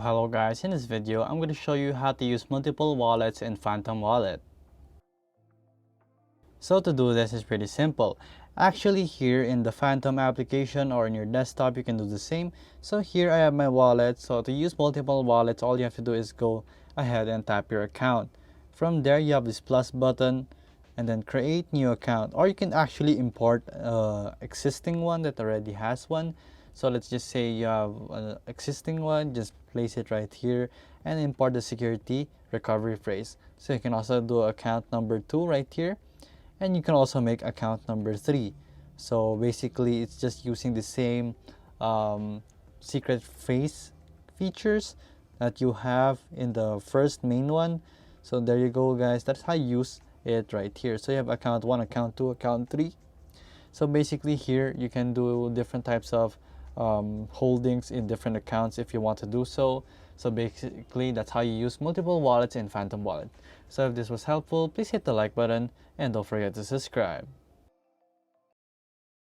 Hello guys, in this video I'm going to show you how to use multiple wallets in Phantom Wallet. So to do this is pretty simple. Actually here in the Phantom application or in your desktop you can do the same. So here I have my wallet. So to use multiple wallets, all you have to do is go ahead and tap your account. From there you have this plus button and then create new account, or you can actually import existing one that already has one. So let's just say you have an existing one, just place it right here and import the security recovery phrase. So you can also do account number 2 right here, and you can also make account number 3. So basically it's just using the same secret phrase features that you have in the first main one. So there you go guys, that's how you use it right here. So you have account 1, account 2, account 3. So basically here you can do different types of holdings in different accounts if you want to do so. So basically that's how you use multiple wallets in Phantom Wallet. So if this was helpful, please hit the like button and don't forget to subscribe.